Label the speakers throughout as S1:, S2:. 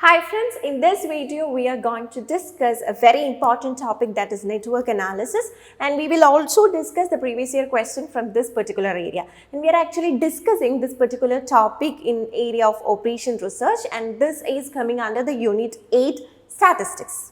S1: Hi friends, in this video we are going to discuss a very important topic, that is network analysis, and we will also discuss the previous year question from this particular area. And we are actually discussing this particular topic in area of operation research, and this is coming under the unit 8 statistics.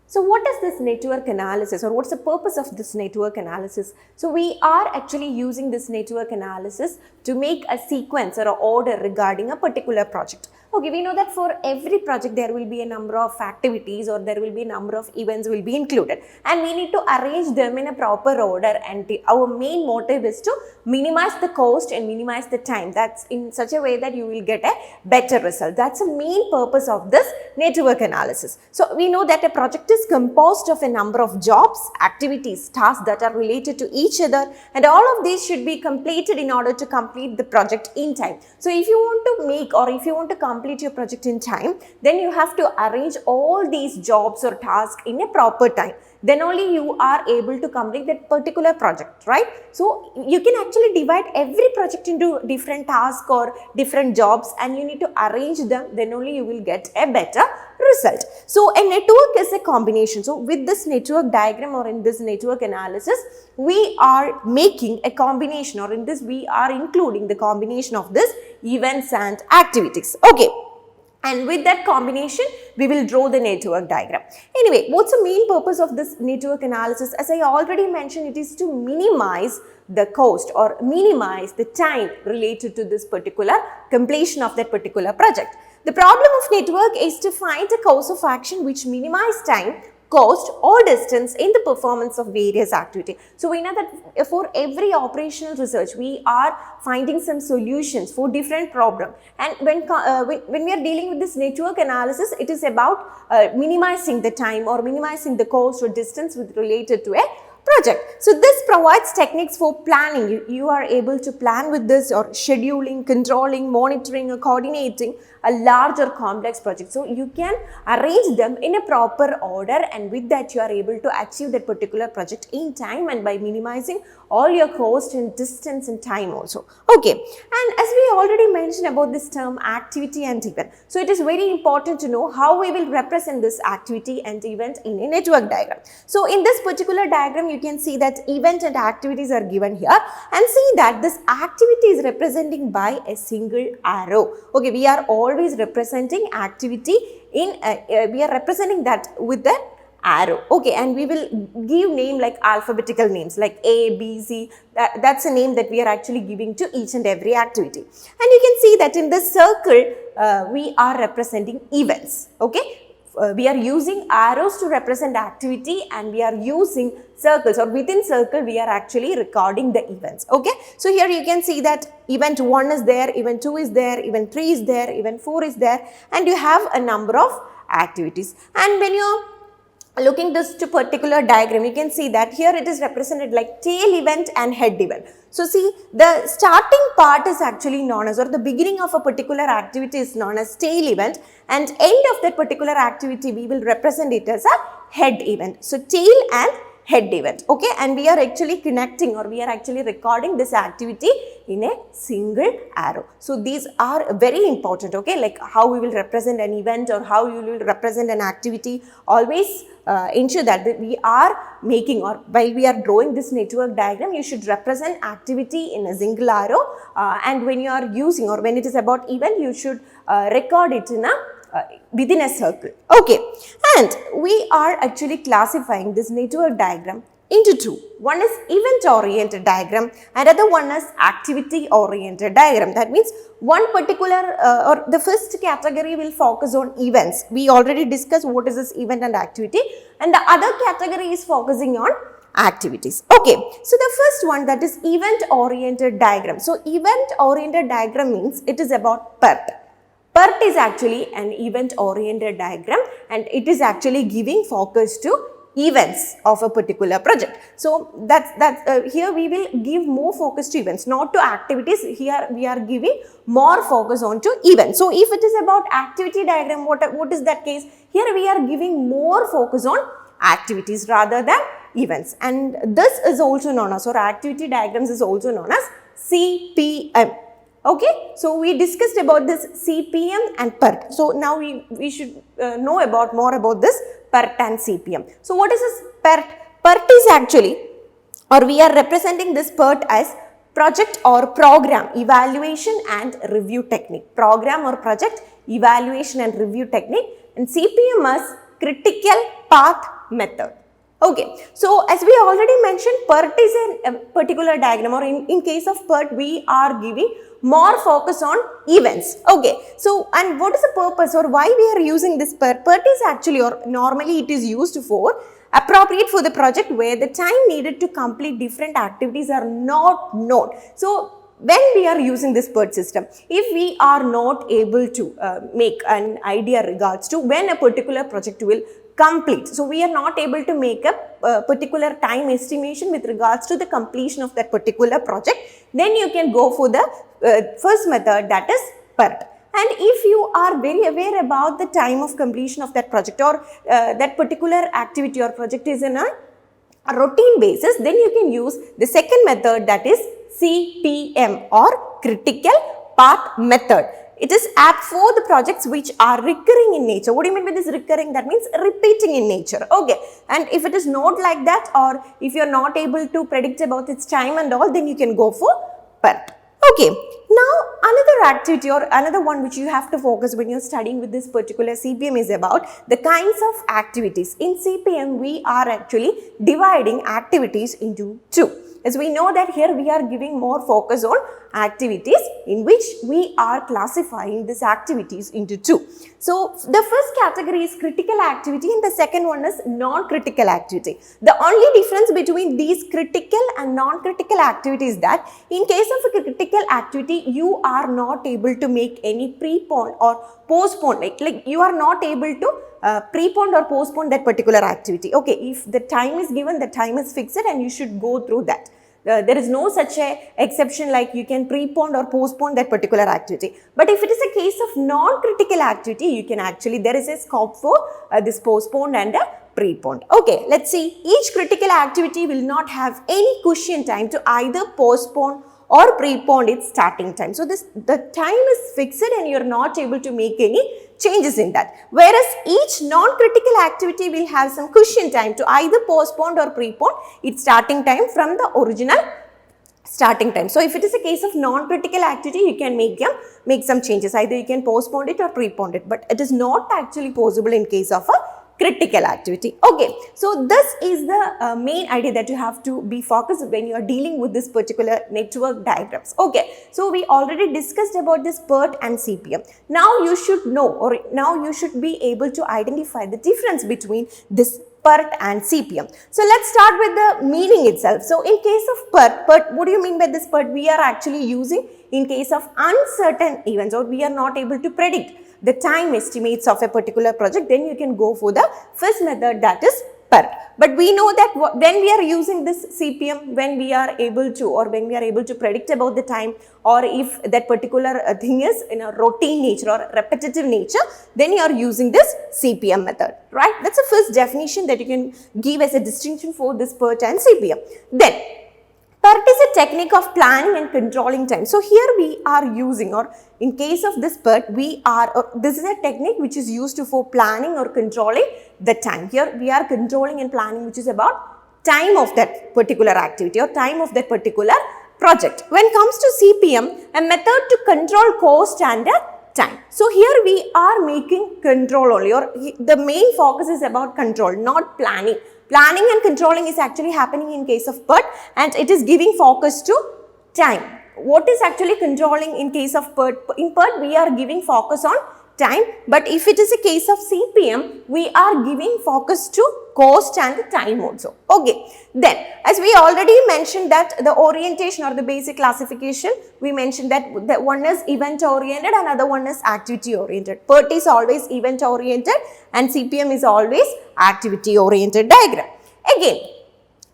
S1: So what is this network analysis, or what's the purpose of this network analysis? So we are actually using this network analysis to make a sequence or an order regarding a particular project. Okay, we know that for every project there will be a number of activities, or there will be a number of events will be included, and we need to arrange them in a proper order, and our main motive is to minimize the cost and minimize the time. That's in such a way that you will get a better result. That's the main purpose of this network analysis. So we know that a project is composed of a number of jobs, activities, tasks that are related to each other, and all of these should be completed in order to complete the project in time. So if you want to make, or if you want to complete your project in time, then you have to arrange all these jobs or tasks in a proper time. Then only you are able to complete that particular project, right? So you can actually divide every project into different tasks or different jobs, and you need to arrange them. Then only you will get a better result. So a network is a combination. So with this network diagram, or in this network analysis, we are making a combination, or in this we are including the combination of this events and activities. Okay. And with that combination, we will draw the network diagram. Anyway, what's the main purpose of this network analysis? As I already mentioned, it is to minimize the cost or minimize the time related to this particular completion of that particular project. The problem of network is to find a course of action which minimize time, cost or distance in the performance of various activity. So we know that for every operational research, we are finding some solutions for different problems. And when we are dealing with this network analysis, it is about minimizing the time or minimizing the cost or distance with related to a project. So this provides techniques for planning. You are able to plan with this, or scheduling, controlling, monitoring, or coordinating a larger complex project. So you can arrange them in a proper order, and with that you are able to achieve that particular project in time, and by minimizing all your cost and distance and time also. Okay, and as we already mentioned about this term activity and event, so it is very important to know how we will represent this activity and event in a network diagram. So in this particular diagram, you can see that event and activities are given here, and see that this activity is representing by a single arrow. Okay, we are always representing activity in we are representing that with the arrow. Okay, and we will give name like alphabetical names like A, B, C. That's a name that we are actually giving to each and every activity. And you can see that in this circle, we are representing events. Okay. We are using arrows to represent activity, and we are using circles, or within circle we are actually recording the events. Okay, so here you can see that event 1 is there, event 2 is there, event 3 is there, event 4 is there, and you have a number of activities. And when you looking this to particular diagram, you can see that here it is represented like tail event and head event. So see, the starting part is actually known as, or the beginning of a particular activity is known as tail event, and end of that particular activity we will represent it as a head event. So tail and head event. Okay, and we are actually connecting, or we are actually recording this activity in a single arrow. So these are very important. Okay, like how we will represent an event or how you will represent an activity. Always ensure that we are making, or while we are drawing this network diagram, you should represent activity in a single arrow, and when you are using, or when it is about event, you should record it in a within a circle. Okay, and we are actually classifying this network diagram into two. One is event oriented diagram, and other one is activity oriented diagram. That means one particular or the first category will focus on events. We already discussed what is this event and activity, and the other category is focusing on activities. Okay, so the first one, that is event oriented diagram. So event oriented diagram means it is about PERT. PERT is actually an event oriented diagram, and it is actually giving focus to events of a particular project. So that's here we will give more focus to events, not to activities. Here we are giving more focus on to events. So if it is about activity diagram, what is that case? Here we are giving more focus on activities rather than events, and this is also known as, or activity diagrams is also known as CPM. Okay, so we discussed about this CPM and PERT. So now we should know about more about this PERT and CPM. So what is this PERT? PERT is actually, or we are representing this PERT as project or program evaluation and review technique. Program or project evaluation and review technique, and CPM as critical path method. Okay, so as we already mentioned, PERT is a particular diagram, or in case of PERT, we are giving more focus on events. Okay, so and what is the purpose, or why we are using this PERT? PERT is actually, or normally it is used for appropriate for the project where the time needed to complete different activities are not known. So when we are using this PERT system, if we are not able to make an idea regards to when a particular project will complete, so we are not able to make a particular time estimation with regards to the completion of that particular project, then you can go for the first method, that is PERT. And if you are very aware about the time of completion of that project, or that particular activity or project is in a routine basis, then you can use the second method, that is CPM, or critical path method. It is apt for the projects which are recurring in nature. What do you mean by this recurring? That means repeating in nature. Okay, and if it is not like that, or if you are not able to predict about its time and all, then you can go for PERT. Okay, now another activity, or another one which you have to focus when you are studying with this particular CPM is about the kinds of activities. In CPM, we are actually dividing activities into two. As we know that here we are giving more focus on activities, in which we are classifying these activities into two. So the first category is critical activity, and the second one is non-critical activity. The only difference between these critical and non-critical activities is that in case of a critical activity, you are not able to make any prepone or postpone, like you are not able to prepone or postpone that particular activity. Okay, if the time is given, the time is fixed, and you should go through that. There is no such a exception like you can prepone or postpone that particular activity. But if it is a case of non-critical activity, you can actually, there is a scope for this postponed and preponed. Okay, let's see. Each critical activity will not have any cushion time to either postpone or prepone its starting time. So the time is fixed, and you are not able to make any changes in that. Whereas each non-critical activity will have some cushion time to either postpone or prepone its starting time from the original starting time. So if it is a case of non-critical activity, you can make some changes. Either you can postpone it or prepone it, but it is not actually possible in case of a critical activity. Okay, so this is the main idea that you have to be focused when you are dealing with this particular network diagrams. Okay, so we already discussed about this PERT and CPM. Now you should know, or now you should be able to identify the difference between this PERT and CPM. So let's start with the meaning itself. So in case of PERT, what do you mean by this PERT? We are actually using in case of uncertain events, or we are not able to predict the time estimates of a particular project, then you can go for the first method, that is PERT. But we know that when we are using this CPM, when we are able to, or when we are able to predict about the time, or if that particular thing is in a routine nature or repetitive nature, then you are using this CPM method, right? That's the first definition that you can give as a distinction for this PERT and CPM. Then PERT is a technique of planning and controlling time. So here we are using, or in case of this PERT, this is a technique which is used for planning or controlling the time. Here we are controlling and planning, which is about time of that particular activity or time of that particular project. When it comes to CPM, a method to control cost and time. So here we are making control only, or the main focus is about control, not planning. Planning and controlling is actually happening in case of PERT, and it is giving focus to time. What is actually controlling in case of PERT? In PERT, we are giving focus on time, but if it is a case of CPM, we are giving focus to cost and the time also. Okay, then as we already mentioned that the orientation or the basic classification, we mentioned that one is event oriented, another one is activity oriented. PERT is always event oriented and CPM is always activity oriented diagram. Again,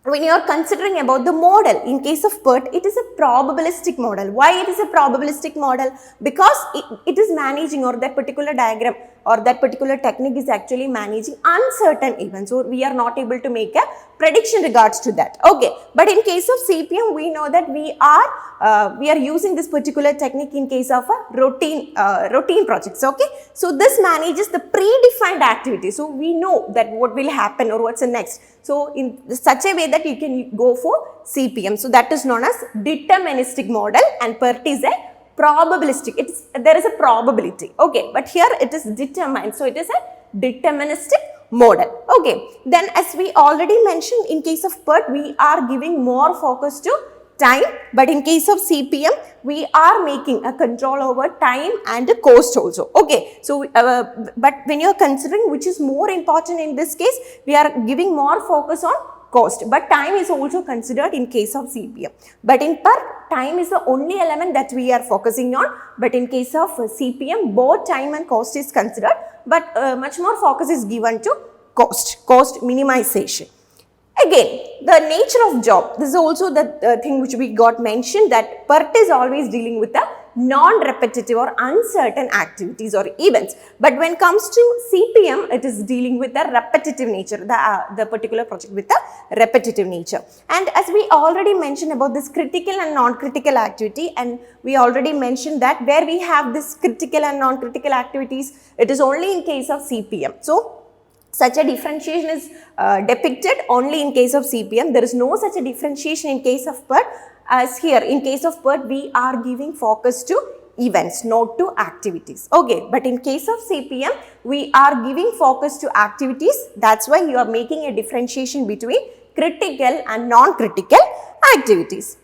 S1: when you are considering about the model, in case of PERT, it is a probabilistic model. Why it is a probabilistic model? Because it is managing, or that particular diagram or that particular technique is actually managing uncertain events. So we are not able to make a prediction regards to that. Okay, but in case of CPM, we know that we are using this particular technique in case of a routine projects. Okay, so this manages the predefined activity. So we know that what will happen or what's the next. So in such a way that you can go for CPM. So that is known as deterministic model, and PERT is a probabilistic. There is a probability. Okay, but here it is determined. So it is a deterministic model. Okay, then as we already mentioned, in case of PERT, we are giving more focus to time, but in case of CPM, we are making a control over time and the cost also. Okay, so but when you are considering which is more important in this case, we are giving more focus on cost, but time is also considered in case of CPM. But in PERT, time is the only element that we are focusing on, but in case of CPM, both time and cost is considered, but much more focus is given to cost minimization. Again, the nature of job, this is also the thing which we got mentioned, that PERT is always dealing with the non-repetitive or uncertain activities or events. But when it comes to CPM, it is dealing with the repetitive nature, the particular project with the repetitive nature. And as we already mentioned about this critical and non-critical activity, and we already mentioned that where we have this critical and non-critical activities, it is only in case of CPM. So such a differentiation is depicted only in case of CPM. There is no such a differentiation in case of PERT, as here in case of PERT we are giving focus to events, not to activities. Okay, but in case of CPM we are giving focus to activities. That's why you are making a differentiation between critical and non-critical activities.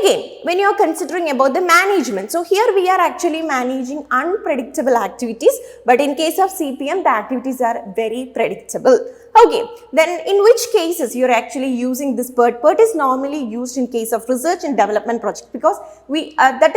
S1: Again, when you are considering about the management, so here we are actually managing unpredictable activities, but in case of CPM, the activities are very predictable. Okay, then in which cases you are actually using this PERT? PERT is normally used in case of research and development project, because we that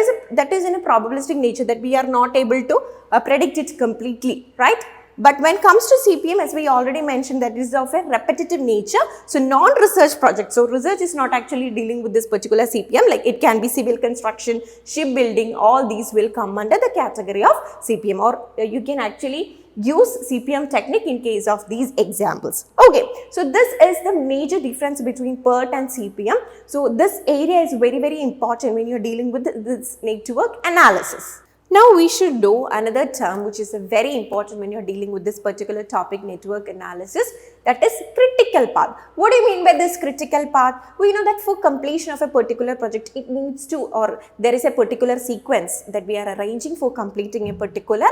S1: is in a probabilistic nature, that we are not able to predict it completely, right? But when it comes to CPM, as we already mentioned, that is of a repetitive nature. So non-research projects. So research is not actually dealing with this particular CPM, like it can be civil construction, shipbuilding, all these will come under the category of CPM, or you can actually use CPM technique in case of these examples. Okay, so this is the major difference between PERT and CPM. So this area is very, very important when you're dealing with this network analysis. Now we should know another term which is very important when you're dealing with this particular topic, network analysis. that is critical path. What do you mean by this critical path? We know that for completion of a particular project, it needs to, or there is a particular sequence that we are arranging for completing a particular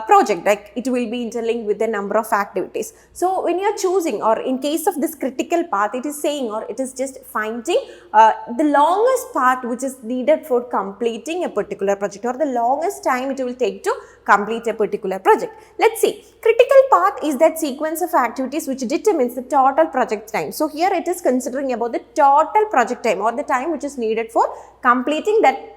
S1: project, like it will be interlinked with a number of activities. So when you are choosing, or in case of this critical path, it is saying, or it is just finding the longest path which is needed for completing a particular project, or the longest time it will take to complete a particular project. Let's see, critical path is that sequence of activities which determines the total project time. So here it is considering about the total project time, or the time which is needed for completing that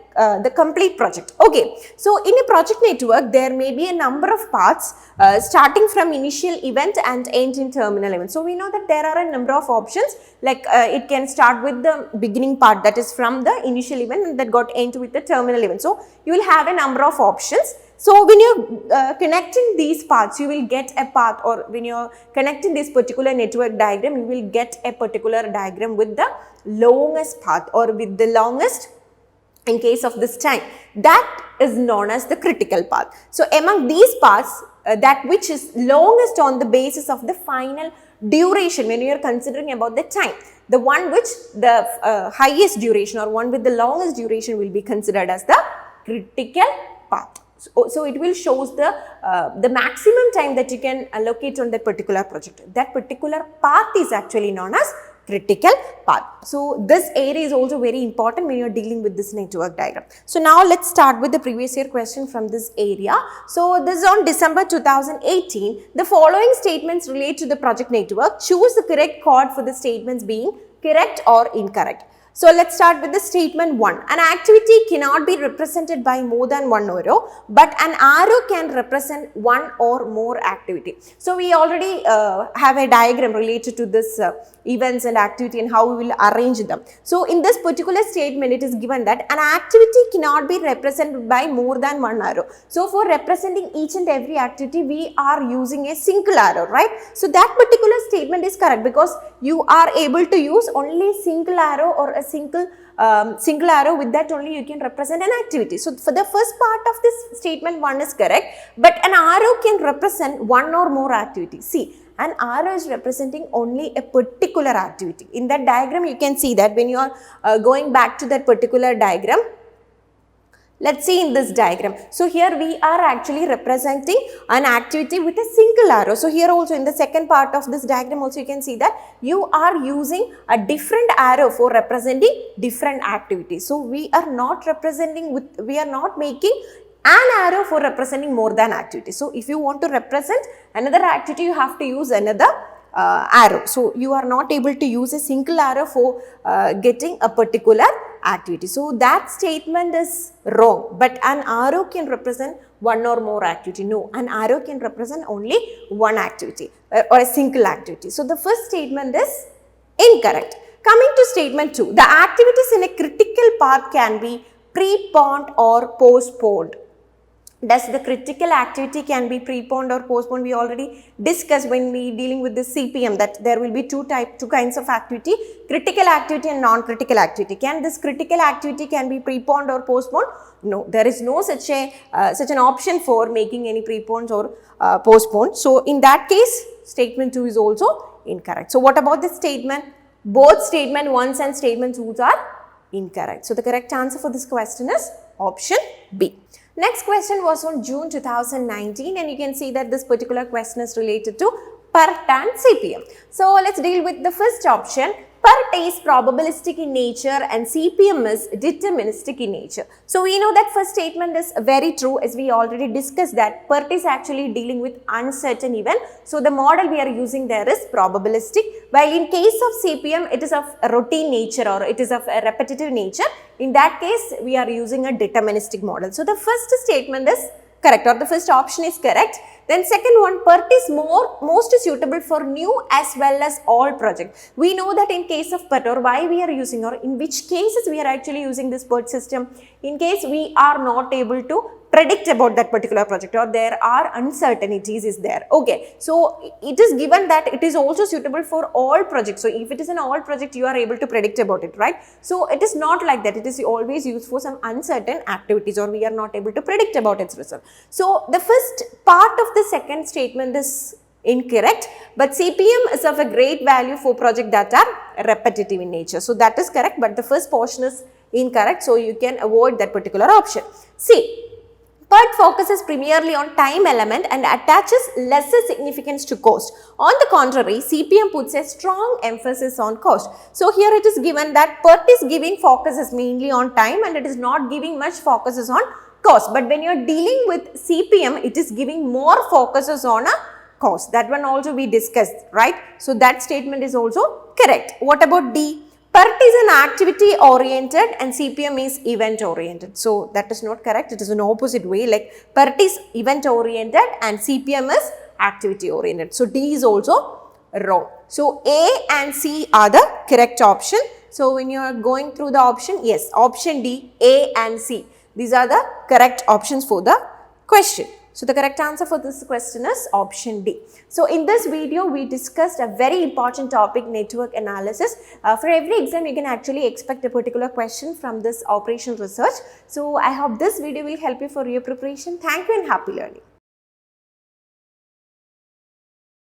S1: the complete project. Okay, so in a project network, there may be a number of paths starting from initial event and end in terminal event. So we know that there are a number of options, like it can start with the beginning part, that is from the initial event, and that got end with the terminal event. So you will have a number of options. So when you're connecting these paths, you will get a path, or when you're connecting this particular network diagram, you will get a particular diagram with the longest path, or with the longest in case of this time. That is known as the critical path. So among these paths, that which is longest on the basis of the final duration, when you are considering about the time, the one which the highest duration, or one with the longest duration, will be considered as the critical path. So it will shows the maximum time that you can allocate on that particular project. That particular path is actually known as critical path. So this area is also very important when you are dealing with this network diagram. So now let's start with the previous year question from this area. So this is on December 2018. The following statements relate to the project network. Choose the correct chord for the statements being correct or incorrect. So let's start with the statement 1. An activity cannot be represented by more than one arrow, but an arrow can represent one or more activity. So we already have a diagram related to this events and activity and how we will arrange them. So in this particular statement, it is given that an activity cannot be represented by more than one arrow. So for representing each and every activity, we are using a single arrow, right? So that particular statement is correct, because you are able to use only single arrow, or a single arrow. With that only you can represent an activity. So for the first part of this statement, 1 is correct, but an arrow can represent one or more activities. See, an arrow is representing only a particular activity. In that diagram, you can see that when you are going back to that particular diagram. Let's see in this diagram. So here we are actually representing an activity with a single arrow. So here also in the second part of this diagram also you can see that you are using a different arrow for representing different activities. So we are not making an arrow for representing more than activity. So if you want to represent another activity, you have to use another arrow. So you are not able to use a single arrow for getting a particular activity. So that statement is wrong, but an arrow can represent one or more activity. No, an arrow can represent only one activity or a single activity. So the first statement is incorrect. Coming to statement 2, the activities in a critical path can be preponed or postponed. Does the critical activity can be preponed or postponed? We already discussed when we dealing with the CPM that there will be two kinds of activity, critical activity and non-critical activity. Can this critical activity can be preponed or postponed? No, there is no such an option for making any preponed or postponed. So in that case, statement 2 is also incorrect. So what about this statement? Both statement 1s and statement 2s are incorrect. So the correct answer for this question is option B. Next question was on June 2019, and you can see that this particular question is related to PERT and CPM. So let's deal with the first option. PERT is probabilistic in nature and CPM is deterministic in nature. So we know that first statement is very true, as we already discussed that PERT is actually dealing with uncertain event. So the model we are using there is probabilistic, while in case of CPM it is of a routine nature or it is of a repetitive nature. In that case we are using a deterministic model. So the first statement is correct, or the first option is correct. Then second one, PERT is most suitable for new as well as all projects. We know that in case of PERT, or why we are using, or in which cases we are actually using this PERT system, in case we are not able to predict about that particular project, or there are uncertainties is there. Okay, so it is given that it is also suitable for all projects. So if it is an all project, you are able to predict about it, right? So it is not like that. It is always used for some uncertain activities, or we are not able to predict about its result. So the first part of the second statement is incorrect. But CPM is of a great value for projects that are repetitive in nature. So that is correct, but the first portion is incorrect. So you can avoid that particular option. See, PERT focuses primarily on time element and attaches lesser significance to cost. On the contrary, CPM puts a strong emphasis on cost. So here it is given that PERT is giving focuses mainly on time and it is not giving much focuses on cost. But when you are dealing with CPM, it is giving more focuses on a cost. That one also we discussed, right? So that statement is also correct. What about D? PERT is an activity oriented and CPM is event oriented. So that is not correct. It is an opposite way, like PERT is event oriented and CPM is activity oriented. So D is also wrong. So A and C are the correct option. So when you are going through the option, yes, option D, A and C. These are the correct options for the question. So the correct answer for this question is option D. So in this video, we discussed a very important topic, network analysis. For every exam, you can actually expect a particular question from this operational research. So I hope this video will help you for your preparation. Thank you and happy learning.